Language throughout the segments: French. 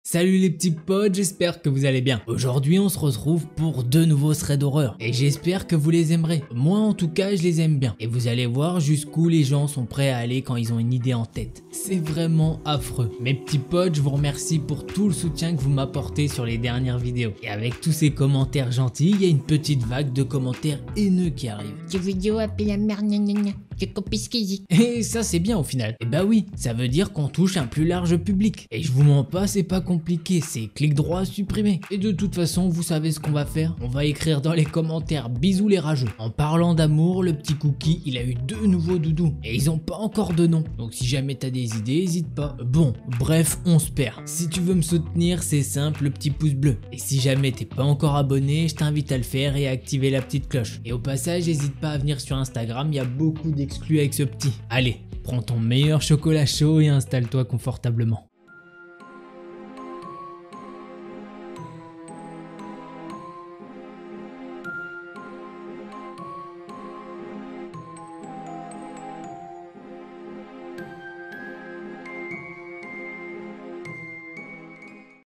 Salut les petits potes, j'espère que vous allez bien. Aujourd'hui on se retrouve pour deux nouveaux threads d'horreur et j'espère que vous les aimerez. Moi en tout cas je les aime bien et vous allez voir jusqu'où les gens sont prêts à aller quand ils ont une idée en tête. C'est vraiment affreux. Mes petits potes, je vous remercie pour tout le soutien que vous m'apportez sur les dernières vidéos. Et avec tous ces commentaires gentils, il y a une petite vague de commentaires haineux qui arrive. Cette vidéo appelle la merde, j'ai copié ce qu'il dit. Et ça c'est bien au final. Et bah oui, ça veut dire qu'on touche un plus large public. Et je vous mens pas, c'est pas compliqué, c'est clic droit supprimer. Et de toute façon, vous savez ce qu'on va faire. On va écrire dans les commentaires bisous les rageux. En parlant d'amour, le petit Cookie, il a eu deux nouveaux doudous. Et ils ont pas encore de nom. Donc si jamais t'as des idées, hésite pas. Bon, bref, on se perd. Si tu veux me soutenir, c'est simple, le petit pouce bleu. Et si jamais t'es pas encore abonné, je t'invite à le faire et à activer la petite cloche. Et au passage, n'hésite pas à venir sur Instagram, il y a beaucoup d'exclus avec ce petit. Allez, prends ton meilleur chocolat chaud et installe-toi confortablement.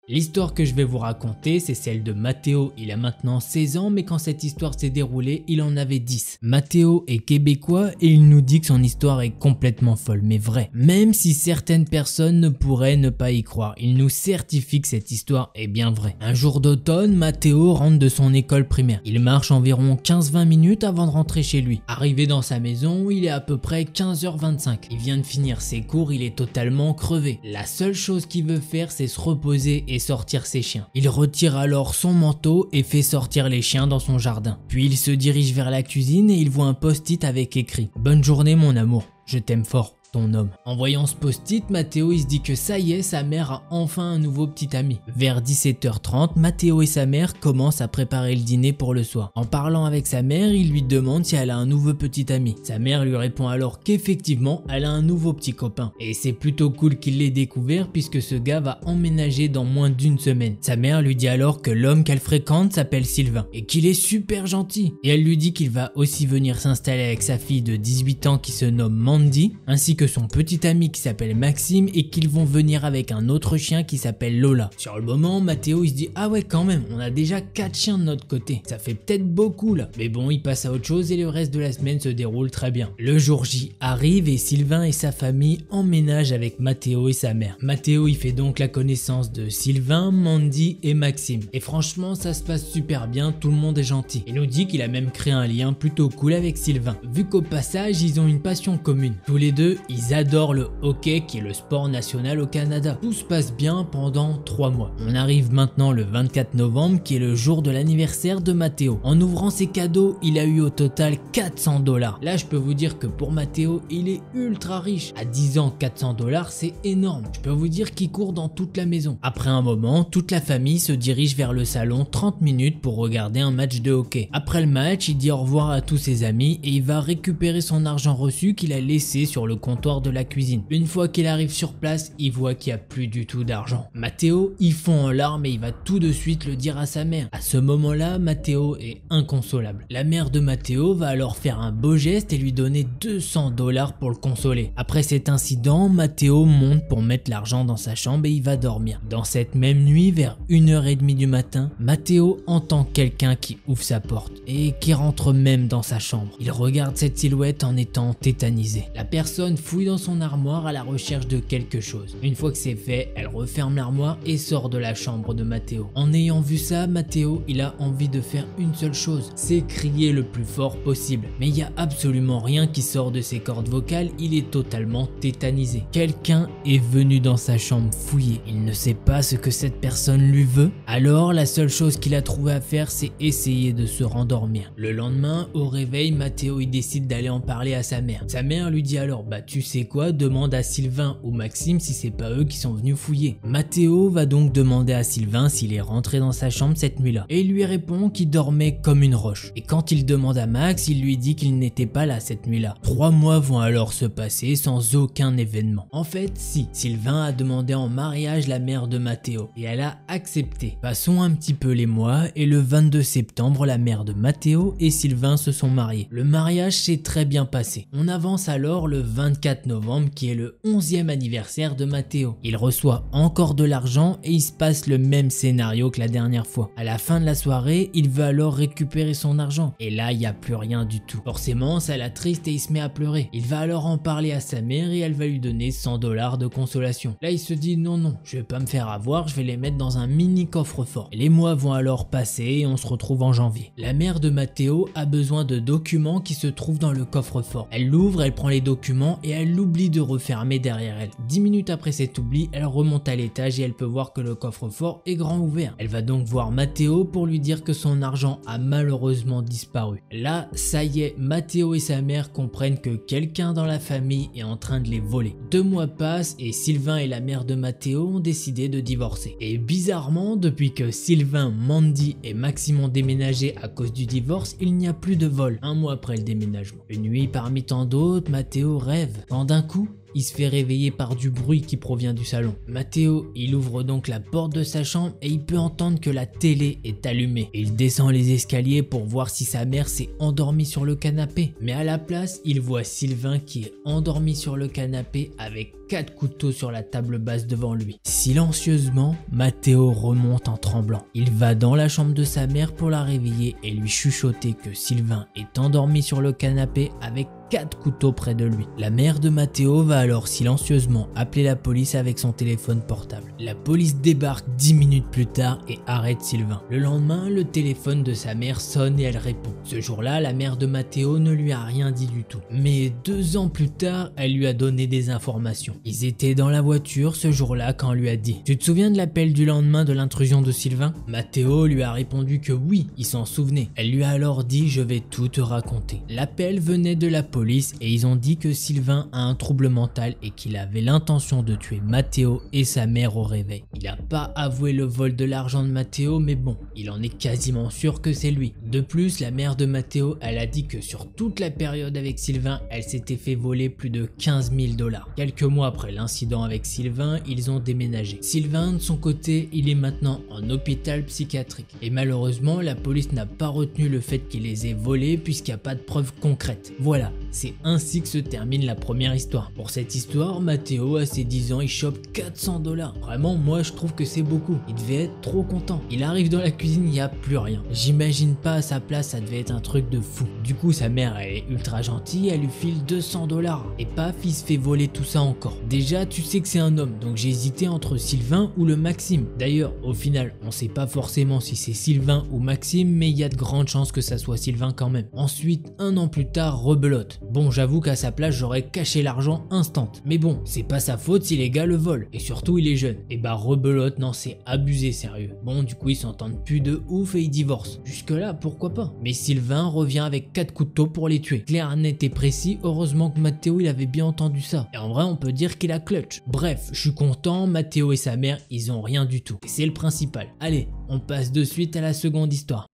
L'histoire que je vais vous raconter, c'est celle de Mathéo. Il a maintenant 16 ans, mais quand cette histoire s'est déroulée, il en avait 10. Mathéo est québécois et il nous dit que son histoire est complètement folle, mais vraie. Même si certaines personnes ne pourraient ne pas y croire, il nous certifie que cette histoire est bien vraie. Un jour d'automne, Mathéo rentre de son école primaire. Il marche environ 15-20 minutes avant de rentrer chez lui. Arrivé dans sa maison, il est à peu près 15h25. Il vient de finir ses cours, il est totalement crevé. La seule chose qu'il veut faire, c'est se reposer et sortir ses chiens. Il retire alors son manteau et fait sortir les chiens dans son jardin. Puis il se dirige vers la cuisine et il voit un post-it avec écrit « Bonne journée mon amour, je t'aime fort. » Ton homme. En voyant ce post-it, Mathéo il se dit que ça y est, sa mère a enfin un nouveau petit ami. Vers 17h30, Mathéo et sa mère commencent à préparer le dîner pour le soir. En parlant avec sa mère, il lui demande si elle a un nouveau petit ami. Sa mère lui répond alors qu'effectivement, elle a un nouveau petit copain. Et c'est plutôt cool qu'il l'ait découvert puisque ce gars va emménager dans moins d'une semaine. Sa mère lui dit alors que l'homme qu'elle fréquente s'appelle Sylvain et qu'il est super gentil. Et elle lui dit qu'il va aussi venir s'installer avec sa fille de 18 ans qui se nomme Mandy, ainsi que son petit ami qui s'appelle Maxime et qu'ils vont venir avec un autre chien qui s'appelle Lola. Sur le moment, Mathéo il se dit ah ouais quand même, on a déjà 4 chiens de notre côté, ça fait peut-être beaucoup là. Mais bon, il passe à autre chose et le reste de la semaine se déroule très bien. Le jour J arrive et Sylvain et sa famille emménagent avec Mathéo et sa mère. Mathéo il fait donc la connaissance de Sylvain, Mandy et Maxime. Et franchement ça se passe super bien, tout le monde est gentil. Il nous dit qu'il a même créé un lien plutôt cool avec Sylvain, vu qu'au passage ils ont une passion commune. Tous les deux ils adorent le hockey qui est le sport national au Canada. Tout se passe bien pendant 3 mois. On arrive maintenant le 24 novembre qui est le jour de l'anniversaire de Mathéo. En ouvrant ses cadeaux, il a eu au total 400 $. Là je peux vous dire que pour Mathéo, il est ultra riche. À 10 ans, 400 $ c'est énorme. Je peux vous dire qu'il court dans toute la maison. Après un moment, toute la famille se dirige vers le salon 30 minutes pour regarder un match de hockey. Après le match, il dit au revoir à tous ses amis et il va récupérer son argent reçu qu'il a laissé sur le comptoir de la cuisine. Une fois qu'il arrive sur place, il voit qu'il n'y a plus du tout d'argent. Mathéo, il fond en larmes et il va tout de suite le dire à sa mère. À ce moment-là, Mathéo est inconsolable. La mère de Mathéo va alors faire un beau geste et lui donner 200 $ pour le consoler. Après cet incident, Mathéo monte pour mettre l'argent dans sa chambre et il va dormir. Dans cette même nuit, vers 1h30 du matin, Mathéo entend quelqu'un qui ouvre sa porte et qui rentre même dans sa chambre. Il regarde cette silhouette en étant tétanisé. La personne fouille dans son armoire à la recherche de quelque chose. Une fois que c'est fait, elle referme l'armoire et sort de la chambre de Mathéo. En ayant vu ça, Mathéo, il a envie de faire une seule chose, c'est crier le plus fort possible. Mais il n'y a absolument rien qui sort de ses cordes vocales, il est totalement tétanisé. Quelqu'un est venu dans sa chambre fouiller. Il ne sait pas ce que cette personne lui veut. Alors, la seule chose qu'il a trouvé à faire, c'est essayer de se rendormir. Le lendemain, au réveil, Mathéo, il décide d'aller en parler à sa mère. Sa mère lui dit alors, bah tu sais quoi, demande à Sylvain ou Maxime si c'est pas eux qui sont venus fouiller. Mathéo va donc demander à Sylvain s'il est rentré dans sa chambre cette nuit-là. Et il lui répond qu'il dormait comme une roche. Et quand il demande à Max, il lui dit qu'il n'était pas là cette nuit-là. 3 mois vont alors se passer sans aucun événement. En fait, si, Sylvain a demandé en mariage la mère de Mathéo et elle a accepté. Passons un petit peu les mois et le 22 septembre, la mère de Mathéo et Sylvain se sont mariés. Le mariage s'est très bien passé. On avance alors le 24 24 novembre qui est le 11e anniversaire de Matteo. Il reçoit encore de l'argent et il se passe le même scénario que la dernière fois. À la fin de la soirée, il veut alors récupérer son argent et là il n'y a plus rien du tout. Forcément ça l'attriste et il se met à pleurer. Il va alors en parler à sa mère et elle va lui donner 100 $ de consolation. Là il se dit non, je vais pas me faire avoir, je vais les mettre dans un mini coffre-fort. Les mois vont alors passer et on se retrouve en janvier. La mère de Matteo a besoin de documents qui se trouvent dans le coffre-fort. Elle l'ouvre, elle prend les documents et elle l'oublie de refermer derrière elle. 10 minutes après cet oubli, elle remonte à l'étage et elle peut voir que le coffre-fort est grand ouvert. Elle va donc voir Matteo pour lui dire que son argent a malheureusement disparu. Là, ça y est, Matteo et sa mère comprennent que quelqu'un dans la famille est en train de les voler. 2 mois passent et Sylvain et la mère de Matteo ont décidé de divorcer. Et bizarrement, depuis que Sylvain, Mandy et Maxime ont déménagé à cause du divorce, il n'y a plus de vol 1 mois après le déménagement. Une nuit parmi tant d'autres, Matteo rêve. Quand d'un coup, il se fait réveiller par du bruit qui provient du salon. Matteo, il ouvre donc la porte de sa chambre et il peut entendre que la télé est allumée. Il descend les escaliers pour voir si sa mère s'est endormie sur le canapé. Mais à la place, il voit Sylvain qui est endormi sur le canapé avec 4 couteaux sur la table basse devant lui. Silencieusement, Matteo remonte en tremblant. Il va dans la chambre de sa mère pour la réveiller et lui chuchoter que Sylvain est endormi sur le canapé avec 4 couteaux près de lui. La mère de Matteo va alors silencieusement appeler la police avec son téléphone portable. La police débarque 10 minutes plus tard et arrête Sylvain. Le lendemain, le téléphone de sa mère sonne et elle répond. Ce jour-là, la mère de Matteo ne lui a rien dit du tout. Mais 2 ans plus tard, elle lui a donné des informations. Ils étaient dans la voiture ce jour-là quand on lui a dit « Tu te souviens de l'appel du lendemain de l'intrusion de Sylvain ?» Matteo lui a répondu que oui, il s'en souvenait. Elle lui a alors dit « Je vais tout te raconter ». L'appel venait de la police et ils ont dit que Sylvain a un trouble mental et qu'il avait l'intention de tuer Matteo et sa mère au réveil. Il n'a pas avoué le vol de l'argent de Matteo, mais bon, il en est quasiment sûr que c'est lui. De plus, la mère de Matteo, elle a dit que sur toute la période avec Sylvain, elle s'était fait voler plus de 15 000 $. Quelques mois après l'incident avec Sylvain, ils ont déménagé. Sylvain, de son côté, il est maintenant en hôpital psychiatrique. Et malheureusement, la police n'a pas retenu le fait qu'il les ait volés puisqu'il n'y a pas de preuves concrètes. Voilà. C'est ainsi que se termine la première histoire. Pour cette histoire, Matteo, à ses 10 ans, il chope 400 $. Vraiment, moi je trouve que c'est beaucoup. Il devait être trop content. Il arrive dans la cuisine, il n'y a plus rien. J'imagine pas à sa place, ça devait être un truc de fou. Du coup, sa mère, elle est ultra gentille, elle lui file 200 $. Et paf, il se fait voler tout ça encore. Déjà, tu sais que c'est un homme, donc j'ai hésité entre Sylvain ou le Maxime. D'ailleurs, au final, on sait pas forcément si c'est Sylvain ou Maxime, mais il y a de grandes chances que ça soit Sylvain quand même. Ensuite, 1 an plus tard, rebelote. Bon, j'avoue qu'à sa place, j'aurais caché l'argent instant. Mais bon, c'est pas sa faute si les gars le volent. Et surtout, il est jeune. Et bah, rebelote, non, c'est abusé, sérieux. Bon, du coup, ils s'entendent plus de ouf et ils divorcent. Jusque-là, pourquoi pas. Mais Sylvain revient avec 4 couteaux pour les tuer. Clair, net et précis, heureusement que Matteo, il avait bien entendu ça. Et en vrai, on peut dire qu'il a clutch. Bref, je suis content, Matteo et sa mère, ils ont rien du tout. Et c'est le principal. Allez, on passe de suite à la seconde histoire.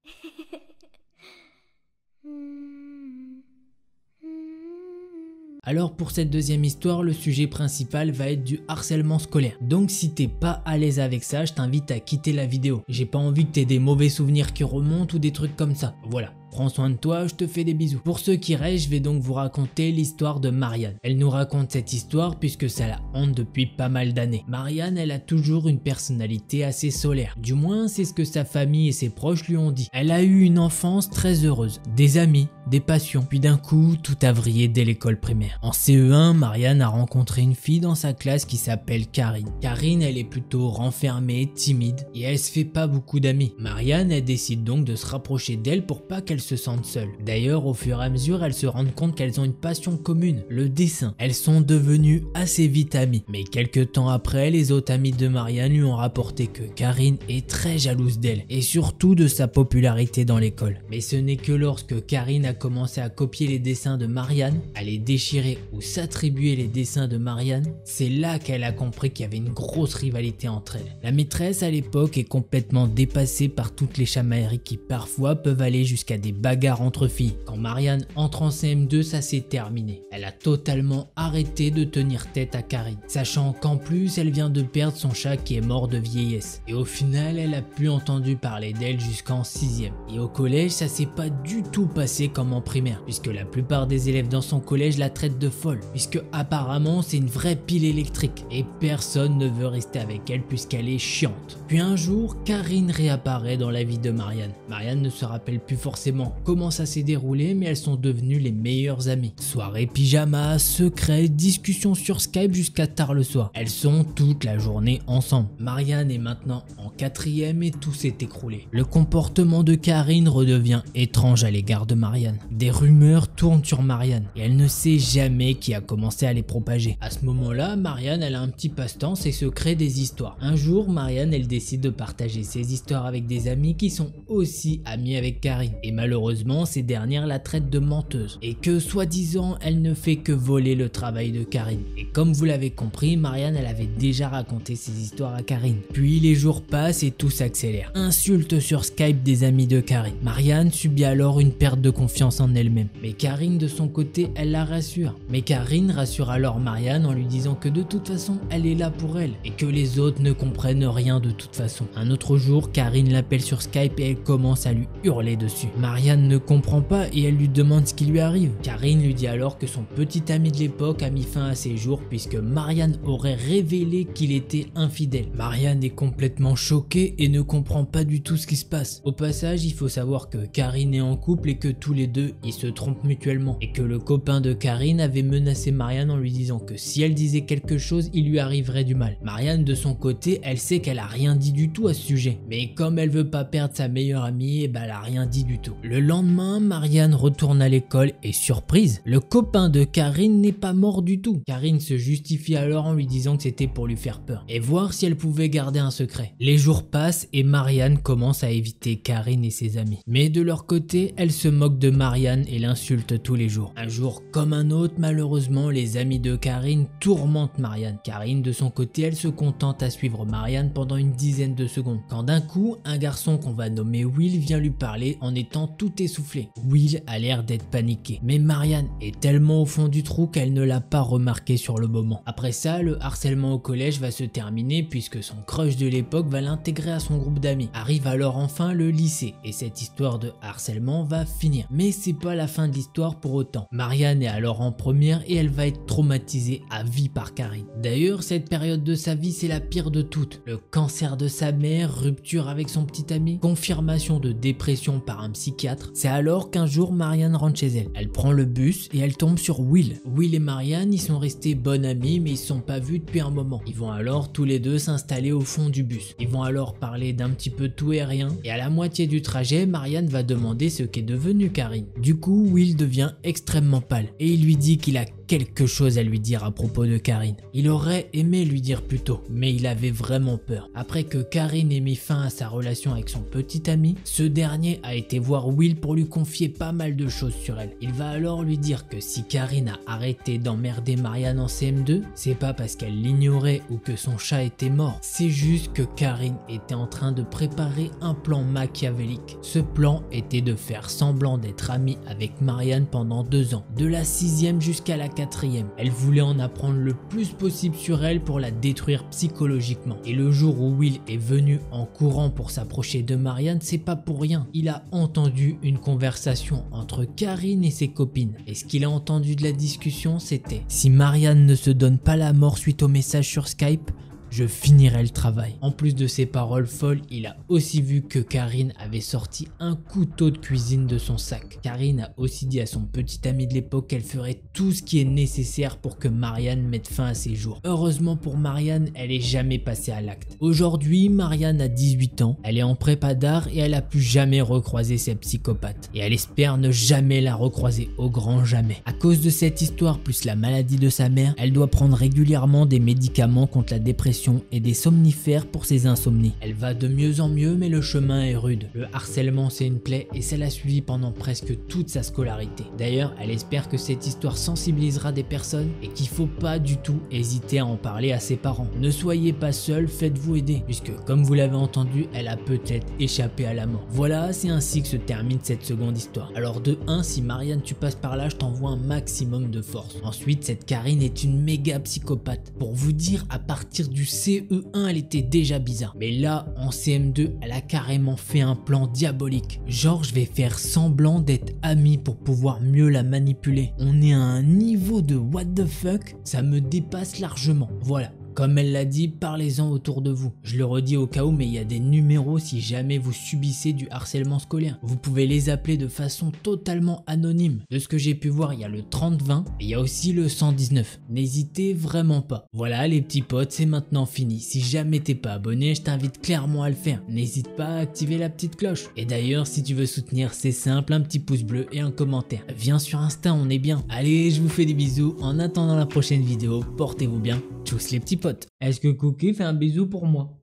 Alors pour cette deuxième histoire, le sujet principal va être du harcèlement scolaire. Donc si t'es pas à l'aise avec ça, je t'invite à quitter la vidéo. J'ai pas envie que t'aies des mauvais souvenirs qui remontent ou des trucs comme ça. Voilà. Prends soin de toi, je te fais des bisous. Pour ceux qui restent, je vais donc vous raconter l'histoire de Marianne. Elle nous raconte cette histoire puisque ça la hante depuis pas mal d'années. Marianne, elle a toujours une personnalité assez solaire. Du moins, c'est ce que sa famille et ses proches lui ont dit. Elle a eu une enfance très heureuse. Des amis, des passions. Puis d'un coup, tout a vrillé dès l'école primaire. En CE1, Marianne a rencontré une fille dans sa classe qui s'appelle Karine. Karine, elle est plutôt renfermée, timide et elle se fait pas beaucoup d'amis. Marianne, elle décide donc de se rapprocher d'elle pour pas qu'elle se sentent seules. D'ailleurs, au fur et à mesure, elles se rendent compte qu'elles ont une passion commune, le dessin. Elles sont devenues assez vite amies. Mais quelques temps après, les autres amis de Marianne lui ont rapporté que Karine est très jalouse d'elle et surtout de sa popularité dans l'école. Mais ce n'est que lorsque Karine a commencé à copier les dessins de Marianne, à les déchirer ou s'attribuer les dessins de Marianne, c'est là qu'elle a compris qu'il y avait une grosse rivalité entre elles. La maîtresse à l'époque est complètement dépassée par toutes les chamailleries qui parfois peuvent aller jusqu'à des bagarres entre filles. Quand Marianne entre en CM2, ça s'est terminé. Elle a totalement arrêté de tenir tête à Karine, sachant qu'en plus elle vient de perdre son chat qui est mort de vieillesse. Et au final, elle a plus entendu parler d'elle jusqu'en 6e. Et au collège, ça s'est pas du tout passé comme comme en primaire, puisque la plupart des élèves dans son collège la traitent de folle, puisque apparemment c'est une vraie pile électrique et personne ne veut rester avec elle puisqu'elle est chiante. Puis un jour, Karine réapparaît dans la vie de Marianne. Marianne ne se rappelle plus forcément comment ça s'est déroulé, mais elles sont devenues les meilleures amies. Soirée pyjama, secret, discussion sur Skype jusqu'à tard le soir. Elles sont toute la journée ensemble. Marianne est maintenant en 4e et tout s'est écroulé. Le comportement de Karine redevient étrange à l'égard de Marianne. Des rumeurs tournent sur Marianne et elle ne sait jamais qui a commencé à les propager. À ce moment-là, Marianne elle a un petit passe-temps, c'est se créer des histoires. Un jour, Marianne elle décide de partager ses histoires avec des amis qui sont aussi amis avec Karine. Et malheureusement, ces dernières la traitent de menteuse et que soi-disant elle ne fait que voler le travail de Karine. Et comme vous l'avez compris, Marianne elle avait déjà raconté ses histoires à Karine. Puis les jours passent et tout s'accélère. Insulte sur Skype des amis de Karine. Marianne subit alors une perte de confiance en elle-même. Mais Karine de son côté, elle la rassure. Mais Karine rassure alors Marianne en lui disant que de toute façon, elle est là pour elle et que les autres ne comprennent rien de toute façon. Un autre jour, Karine l'appelle sur Skype et elle commence à lui hurler dessus. Marianne ne comprend pas et elle lui demande ce qui lui arrive. Karine lui dit alors que son petit ami de l'époque a mis fin à ses jours puisque Marianne aurait révélé qu'il était infidèle. Marianne est complètement choquée et ne comprend pas du tout ce qui se passe. Au passage, il faut savoir que Karine est en couple et que tous les deux ils se trompent mutuellement et que le copain de Karine avait menacé Marianne en lui disant que si elle disait quelque chose, il lui arriverait du mal. Marianne de son côté, elle sait qu'elle a rien dit du tout à ce sujet, mais comme elle veut pas perdre sa meilleure amie, et elle a rien dit du tout. Le lendemain, Marianne retourne à l'école et surprise, le copain de Karine n'est pas mort du tout. Karine se justifie alors en lui disant que c'était pour lui faire peur et voir si elle pouvait garder un secret. Les jours passent et Marianne commence à éviter Karine et ses amis. Mais de leur côté, elle se moque de Marianne et l'insulte tous les jours. Un jour comme un autre, malheureusement, les amis de Karine tourmentent Marianne. Karine de son côté, elle se contente à suivre Marianne pendant une dizaine de secondes. Quand d'un coup, un garçon qu'on va nommer Will vient lui parler en étant tout essoufflé. Will a l'air d'être paniqué, mais Marianne est tellement au fond du trou qu'elle ne l'a pas remarqué sur le moment. Après ça, le harcèlement au collège va se terminer puisque son crush de l'époque va l'intégrer à son groupe d'amis. Arrive alors enfin le lycée et cette histoire de harcèlement va finir. Mais c'est pas la fin de l'histoire pour autant. Marianne est alors en première et elle va être traumatisée à vie par Karine. D'ailleurs, cette période de sa vie c'est la pire de toutes. Le cancer de sa mère, rupture avec son petit ami, confirmation de dépression par un psychiatre. C'est alors qu'un jour Marianne rentre chez elle. Elle prend le bus et elle tombe sur Will. Will et Marianne, ils sont restés bonnes amies mais ils se sont pas vus depuis un moment. Ils vont alors tous les deux s'installer au fond du bus. Ils vont alors parler d'un petit peu tout et rien et à la moitié du trajet, Marianne va demander ce qu'est devenu Karine. Du coup, Will devient extrêmement pâle et il lui dit qu'il a quelque chose à lui dire à propos de Karine. Il aurait aimé lui dire plus tôt, mais il avait vraiment peur. Après que Karine ait mis fin à sa relation avec son petit ami, ce dernier a été voir Will pour lui confier pas mal de choses sur elle. Il va alors lui dire que si Karine a arrêté d'emmerder Marianne en CM2, c'est pas parce qu'elle l'ignorait ou que son chat était mort, c'est juste que Karine était en train de préparer un plan machiavélique. Ce plan était de faire semblant d'être amie avec Marianne pendant 2 ans, de la 6e jusqu'à la 4e. Elle voulait en apprendre le plus possible sur elle pour la détruire psychologiquement. Et le jour où Will est venu en courant pour s'approcher de Marianne, c'est pas pour rien. Il a entendu une conversation entre Karine et ses copines. Et ce qu'il a entendu de la discussion, c'était: si Marianne ne se donne pas la mort suite au message sur Skype, je finirai le travail. En plus de ces paroles folles, il a aussi vu que Karine avait sorti un couteau de cuisine de son sac. Karine a aussi dit à son petit ami de l'époque qu'elle ferait tout ce qui est nécessaire pour que Marianne mette fin à ses jours. Heureusement pour Marianne, elle est jamais passée à l'acte. Aujourd'hui, Marianne a 18 ans, elle est en prépa d'art et elle a plus jamais recroisé cette psychopathe. Et elle espère ne jamais la recroiser, au grand jamais. À cause de cette histoire plus la maladie de sa mère, elle doit prendre régulièrement des médicaments contre la dépression et des somnifères pour ses insomnies. Elle va de mieux en mieux mais le chemin est rude. Le harcèlement c'est une plaie et ça l'a suivi pendant presque toute sa scolarité. D'ailleurs, elle espère que cette histoire sensibilisera des personnes et qu'il faut pas du tout hésiter à en parler à ses parents. Ne soyez pas seul, faites-vous aider puisque comme vous l'avez entendu, elle a peut-être échappé à la mort. Voilà, c'est ainsi que se termine cette seconde histoire. Alors de 1, si Marianne tu passes par là, je t'envoie un maximum de force. Ensuite, cette Karine est une méga psychopathe. Pour vous dire, à partir du CE1 elle était déjà bizarre. Mais là, en CM2, elle a carrément fait un plan diabolique. Genre, je vais faire semblant d'être ami pour pouvoir mieux la manipuler. On est à un niveau de what the fuck, ça me dépasse largement. Voilà. Comme elle l'a dit, parlez-en autour de vous. Je le redis au cas où, mais il y a des numéros si jamais vous subissez du harcèlement scolaire. Vous pouvez les appeler de façon totalement anonyme. De ce que j'ai pu voir, il y a le 30-20 et il y a aussi le 119. N'hésitez vraiment pas. Voilà les petits potes, c'est maintenant fini. Si jamais t'es pas abonné, je t'invite clairement à le faire. N'hésite pas à activer la petite cloche. Et d'ailleurs, si tu veux soutenir, c'est simple, un petit pouce bleu et un commentaire. Viens sur Insta, on est bien. Allez, je vous fais des bisous. En attendant la prochaine vidéo, portez-vous bien. Tchuss les petits potes. Est-ce que Cookie fait un bisou pour moi?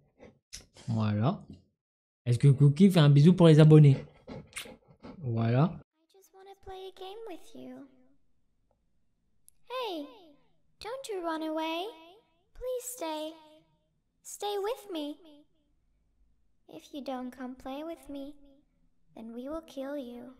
Voilà. Est-ce que Cookie fait un bisou pour les abonnés? Voilà. I just want to play a game with you. Hey, don't you run away. Please stay. Stay with me. If you don't come play with me, then we will kill you.